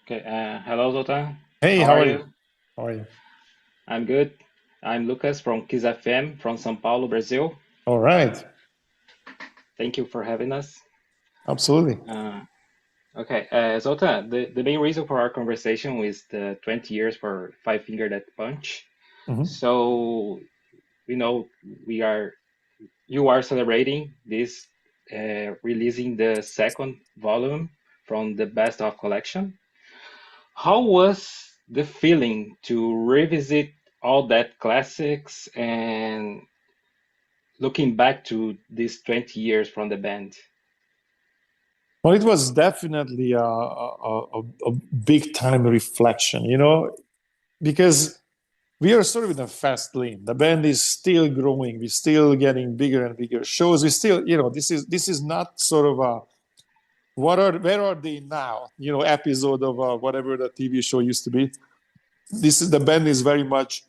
Okay, hello Zoltan. Hey, How how are are you? you? How are you? I'm good. I'm Lucas from Kiss FM from São Paulo, Brazil. All right. Thank you for having us. Absolutely. Uh, okay, Zoltan, the main reason for our conversation is the 20 years for Five Finger Death Punch. Hmm. So we know we are you are celebrating this, releasing the second volume from the Best of collection. How was the feeling to revisit all that classics and looking back to these 20 years from the band? Well, it was definitely a big time reflection, because we are sort of in a fast lane. The band is still growing. We're still getting bigger and bigger shows. We still, this is not sort of a where are they now? Episode of whatever the TV show used to be. This is the band is very much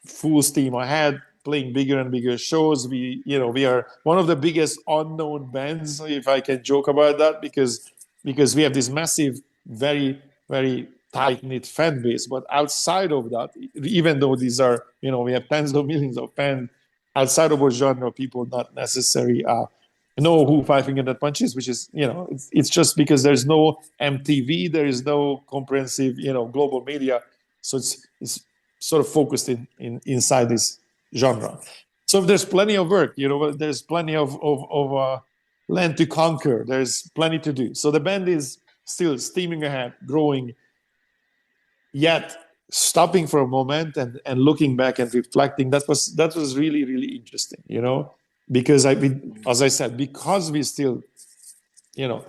full steam ahead, playing bigger and bigger shows. We are one of the biggest unknown bands, if I can joke about that, because we have this massive, very very tight knit fan base. But outside of that, even though these are we have tens of millions of fans outside of our genre, people not necessarily know who Five Finger Death Punch is, which is it's just because there's no MTV, there is no comprehensive global media, so it's sort of focused in inside this genre. So there's plenty of work, there's plenty of land to conquer. There's plenty to do. So the band is still steaming ahead, growing, yet stopping for a moment and looking back and reflecting. That was really really interesting, because as I said, because we still you know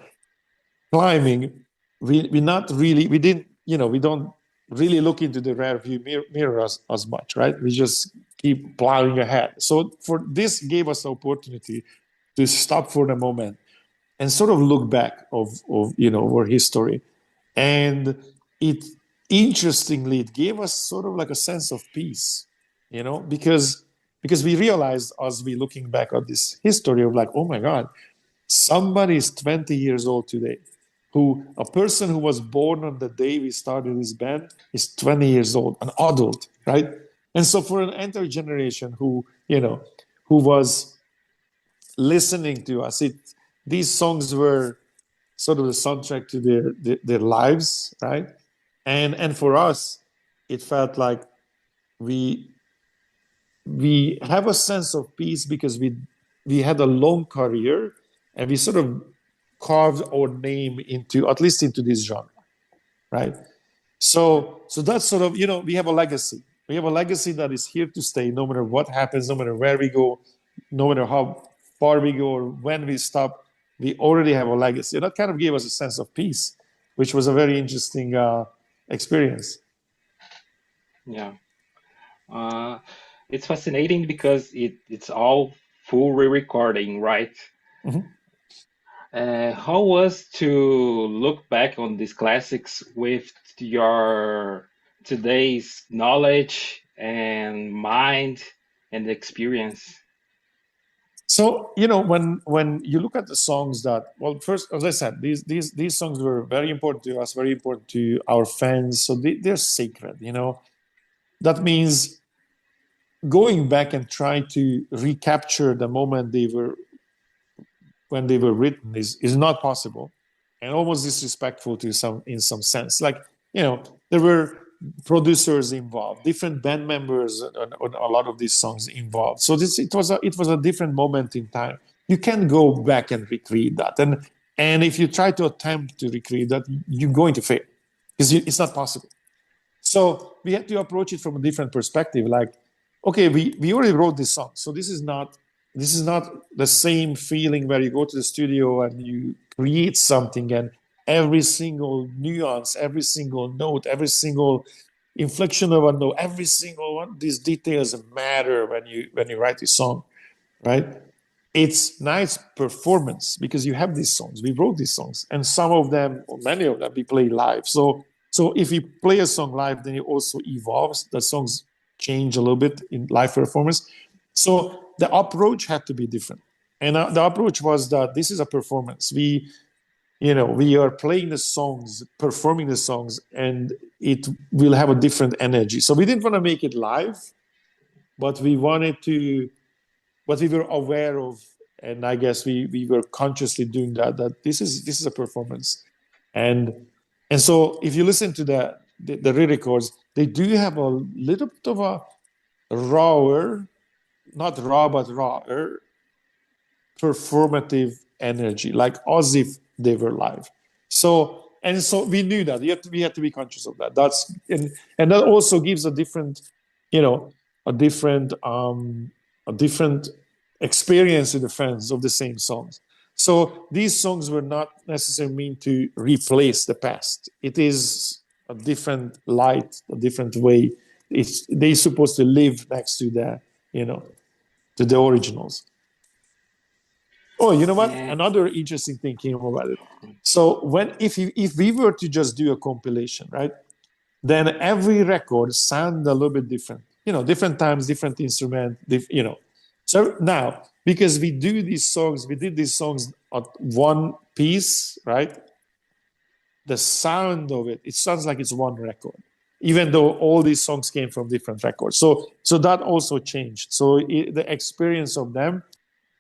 climbing, we not really we didn't we don't really look into the rear view mirror as much, right? We just keep plowing ahead. So for this gave us the opportunity to stop for the moment and sort of look back of our history. And it interestingly, it gave us sort of like a sense of peace, because we realized as we looking back at this history of like, oh my god, somebody is 20 years old today, who a person who was born on the day we started this band is 20 years old, an adult, right? And so for an entire generation who was listening to us, these songs were sort of the soundtrack to their lives, right? And for us, it felt like we we have a sense of peace because we had a long career, and we sort of carved our name into, at least into this genre, right? So that's sort of, we have a legacy. We have a legacy that is here to stay, no matter what happens, no matter where we go, no matter how far we go or when we stop. We already have a legacy. And that kind of gave us a sense of peace, which was a very interesting experience. Yeah. Uh, it's fascinating because it's all full re-recording, right? Mhm. How was to look back on these classics with your today's knowledge and mind and experience? So when you look at the songs that, well, first, as I said, these songs were very important to us, very important to our fans. So they're sacred. That means going back and trying to recapture the moment they were when they were written is not possible, and almost disrespectful to some in some sense. Like, there were producers involved, different band members on a lot of these songs involved. So it was a different moment in time. You can go back and recreate that, and if you try to attempt to recreate that, you're going to fail because it's not possible. So we had to approach it from a different perspective. Like, okay, we already wrote this song, so this is not the same feeling where you go to the studio and you create something, and every single nuance, every single note, every single inflection of a note, every single one of these details matter when you write this song, right? It's nice performance because you have these songs. We wrote these songs, and some of them, or many of them, we play live. So if you play a song live, then it also evolves. The songs change a little bit in live performance. So the approach had to be different, and the approach was that this is a performance. we are playing the songs, performing the songs, and it will have a different energy. So we didn't want to make it live, but we wanted to, what we were aware of, and I guess we were consciously doing that this is a performance. And so if you listen to the re-records, they do have a little bit of a rawer, not raw, but rawer performative energy, like as if they were live. So we knew that we had to be conscious of that. And that also gives a different, a different experience to the fans of the same songs. So these songs were not necessarily meant to replace the past. It is a different light, a different way. They're supposed to live next to to the originals. Oh, you know what? Another interesting thing came about it. So if we were to just do a compilation, right, then every record sound a little bit different. Different times, different instrument. So now, because we did these songs at one piece, right? The sound of it sounds like it's one record, even though all these songs came from different records. So that also changed. So the experience of them,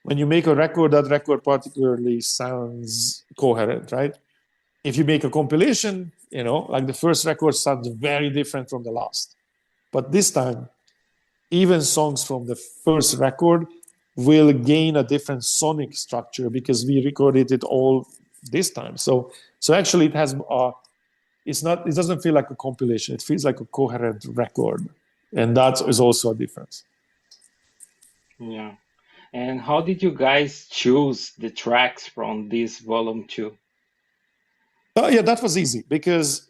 when you make a record, that record particularly sounds coherent, right? If you make a compilation, like the first record sounds very different from the last. But this time, even songs from the first record will gain a different sonic structure because we recorded it all this time. So actually it has it doesn't feel like a compilation. It feels like a coherent record. And that is also a difference. Yeah. And how did you guys choose the tracks from this volume 2? Yeah, that was easy because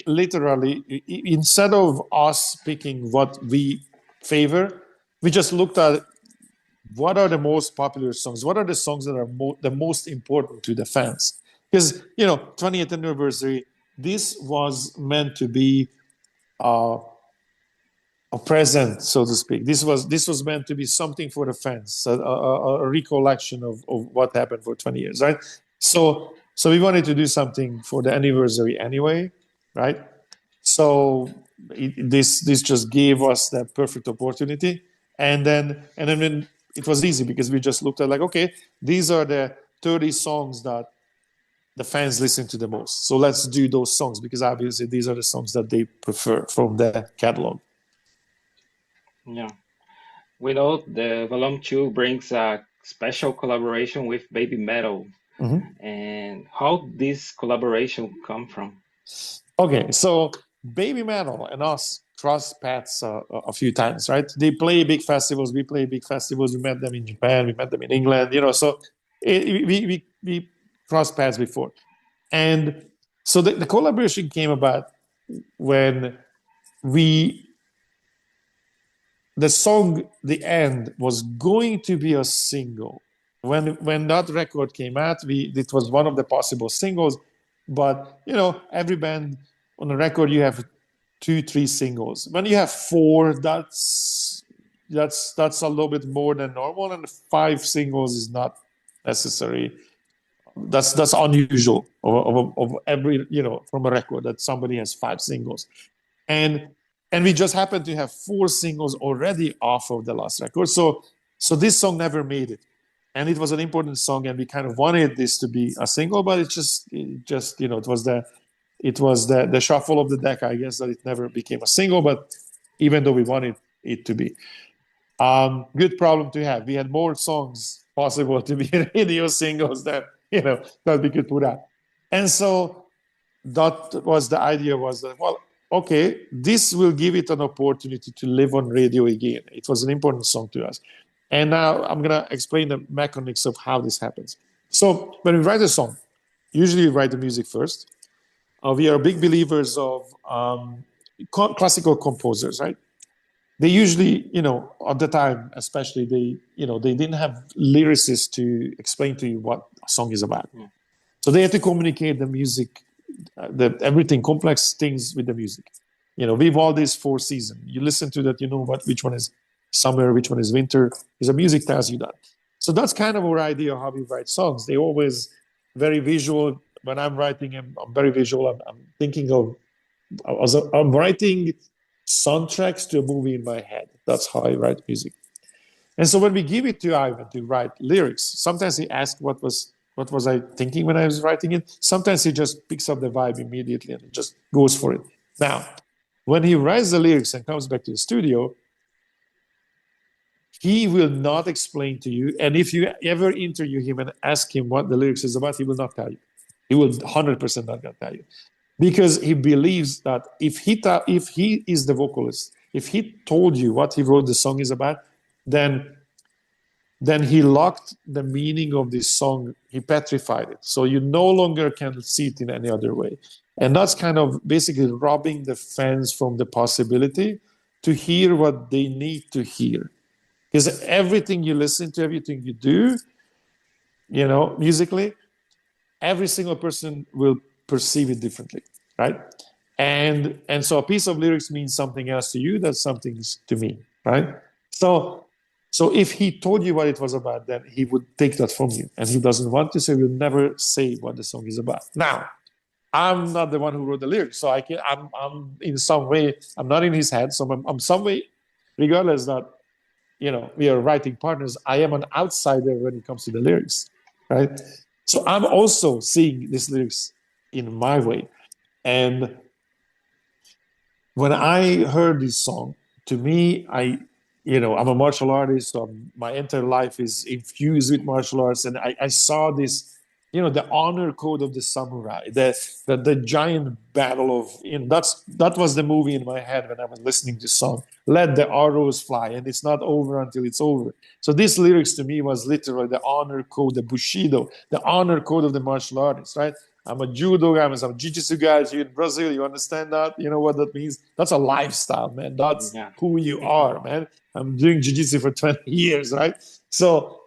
literally, instead of us picking what we favor, we just looked at what are the most popular songs, what are the songs that are the most important to the fans. Because 20th anniversary, this was meant to be a present, so to speak. This was meant to be something for the fans, a recollection of what happened for 20 years, right? So we wanted to do something for the anniversary anyway, right? So this just gave us the perfect opportunity, and then it was easy because we just looked at like, okay, these are the 30 songs that the fans listen to the most. So let's do those songs because obviously these are the songs that they prefer from the catalog. Yeah. We know the volume 2 brings a special collaboration with Babymetal. Mm-hmm. And how this collaboration come from? Okay, so Babymetal and us crossed paths a few times, right? They play big festivals. We play big festivals. We met them in Japan. We met them in England. So we crossed paths before, and so the collaboration came about when the song "The End" was going to be a single. When that record came out, it was one of the possible singles. But every band on a record you have 2-3 singles. When you have 4, that's a little bit more than normal, and 5 singles is not necessary. That's unusual of every from a record that somebody has 5 singles, and we just happened to have 4 singles already off of the last record. So this song never made it, and it was an important song, and we kind of wanted this to be a single, but it was the shuffle of the deck, I guess, that it never became a single. But even though we wanted it to be, good problem to have. We had more songs possible to be radio singles than that we could put out, and so that was the idea. Was that, well, okay, this will give it an opportunity to live on radio again. It was an important song to us, and now I'm gonna explain the mechanics of how this happens. So when we write a song, usually we write the music first. We are big believers of classical composers, right? They usually, at the time, especially, they didn't have lyricists to explain to you what a song is about. Yeah. So they had to communicate the music, everything, complex things with the music. Vivaldi's 4 Seasons. You listen to that, which one is summer, which one is winter, because the music tells you that. So that's kind of our idea of how we write songs. They're always very visual, when I'm writing, I'm very visual. I'm thinking of, I'm writing soundtracks to a movie in my head. That's how I write music. And so when we give it to Ivan to write lyrics, sometimes he asks what was I thinking when I was writing it. Sometimes he just picks up the vibe immediately and just goes for it. Now, when he writes the lyrics and comes back to the studio, he will not explain to you. And if you ever interview him and ask him what the lyrics is about, he will not tell you. He will 100% not gonna tell you, because he believes that if he is the vocalist, if he told you what he wrote the song is about, then he locked the meaning of this song. He petrified it, so you no longer can see it in any other way. And that's kind of basically robbing the fans from the possibility to hear what they need to hear. Because everything you listen to, everything you do, musically, every single person will perceive it differently, right? And so a piece of lyrics means something else to you than something to me, right? So if he told you what it was about, then he would take that from you, and he doesn't want to, so he will never say what the song is about. Now, I'm not the one who wrote the lyrics, so I'm in some way, I'm not in his head, so I'm some way, regardless that we are writing partners, I am an outsider when it comes to the lyrics, right? So I'm also seeing these lyrics in my way. And when I heard this song, to me, I'm a martial artist, so my entire life is infused with martial arts, and I saw this, the honor code of the samurai, the giant battle of, that was the movie in my head when I was listening to the song. Let the arrows fly, and it's not over until it's over. So these lyrics to me was literally the honor code, the bushido, the honor code of the martial artist, right? I'm a judo guy, I'm a jiu-jitsu guy here in Brazil. You understand that? You know what that means? That's a lifestyle, man. That's who you are, man. I'm doing jiu-jitsu for 20 years, right? So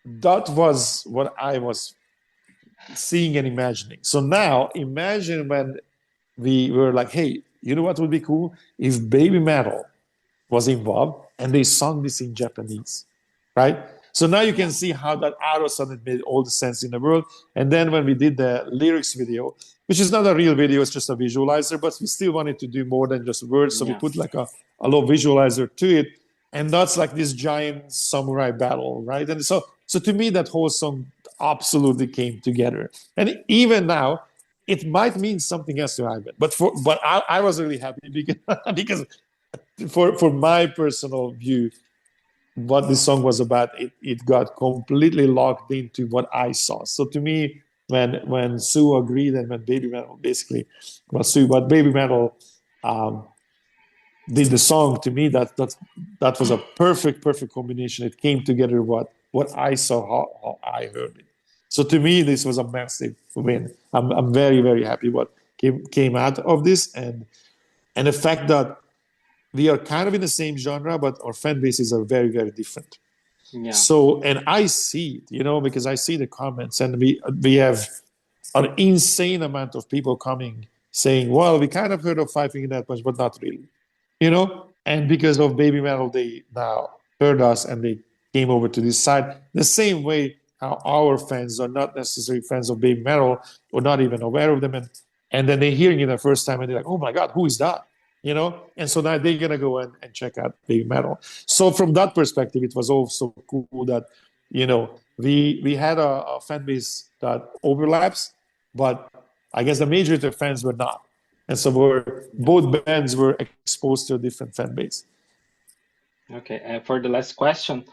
that was what I was seeing and imagining. So now imagine when we were like, hey, you know what would be cool? If Babymetal was involved and they sung this in Japanese, right? So now you can see how that arrow sounded made all the sense in the world. And then when we did the lyrics video, which is not a real video, it's just a visualizer, but we still wanted to do more than just words. So we put like a little visualizer to it. And that's like this giant samurai battle, right? And so to me, that whole song absolutely came together. And even now, it might mean something else to Ivan, but I was really happy because for my personal view, what this song was about, it got completely locked into what I saw. So to me, when Sue agreed and when Babymetal basically, well, Sue, but Babymetal did the song, to me that was a perfect combination. It came together what I saw, how I heard it. So to me, this was a massive win. I'm very, very happy what came out of this, and the fact that we are kind of in the same genre, but our fan bases are very, very different. Yeah. So, and I see it, because I see the comments, and we have an insane amount of people coming saying, well, we kind of heard of Five Finger Death Punch, but not really, and because of Babymetal, they now heard us and they came over to this side. The same way how our fans are not necessarily fans of Babymetal or not even aware of them, and then they're hearing it the first time and they're like, oh my God, who is that? And so now they're gonna go and check out Babymetal. So from that perspective, it was also cool that we had a fan base that overlaps, but I guess the majority of fans were not, and so both bands were exposed to a different fan base. Okay, and for the last question,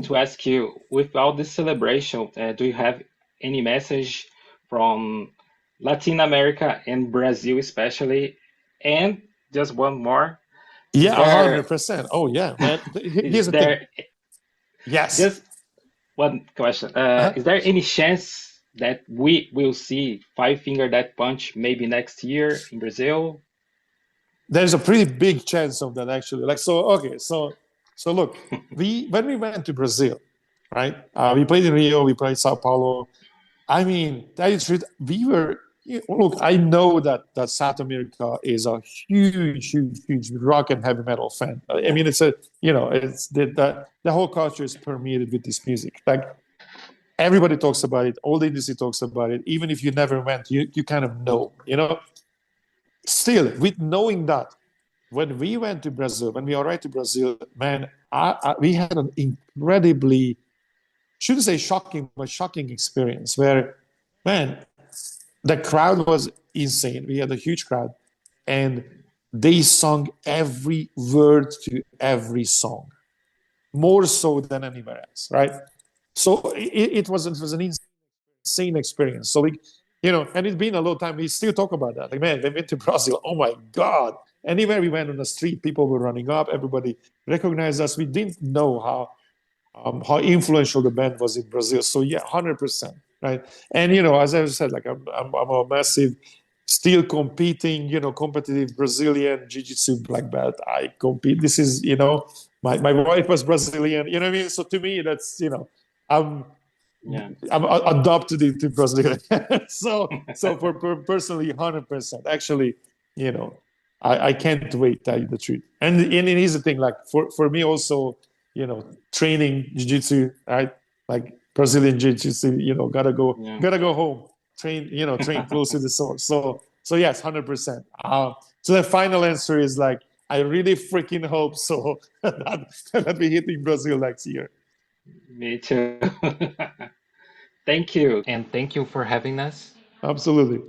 to ask you, with all this celebration, do you have any message from Latin America and Brazil especially? And just one more. Yeah, 100%. Oh yeah, man. Here's the thing. Yes. Just one question. Is there any chance that we will see Five Finger Death Punch maybe next year in Brazil? There's a pretty big chance of that, actually. So look, when we went to Brazil, right? We played in Rio, we played Sao Paulo. I mean, that is true. We were look. I know that South America is a huge rock and heavy metal fan. I mean, it's the whole culture is permeated with this music. Like, everybody talks about it. All the industry talks about it. Even if you never went, you kind of know, you know. Still, with knowing that, when we went to Brazil, when we arrived to Brazil, man, we had an incredibly, shouldn't say shocking, but shocking experience where, man, the crowd was insane. We had a huge crowd, and they sung every word to every song, more so than anywhere else, right? So it was an insane experience. So we, you know, and it's been a long time. We still talk about that. Like, man, they went to Brazil. Oh my God! Anywhere we went on the street, people were running up. Everybody recognized us. We didn't know how influential the band was in Brazil. So yeah, 100%, right? And you know, as I said, like I'm a massive, still competing, you know, competitive Brazilian jiu-jitsu black belt. I compete. This is, you know, my wife was Brazilian. You know what I mean? So to me, that's, you know, I'm Yeah. I'm adopted into Brazil. So for personally, 100%. Actually, you know, I can't wait, tell you the truth. And it is the thing, like for me also, you know, training jiu-jitsu, right? Like Brazilian jiu-jitsu, you know, Yeah. gotta go home, train, you know, train close to the source. So yes, 100%. So the final answer is like, I really freaking hope so that we hitting Brazil next year. Me too. Thank you. And thank you for having us. Absolutely.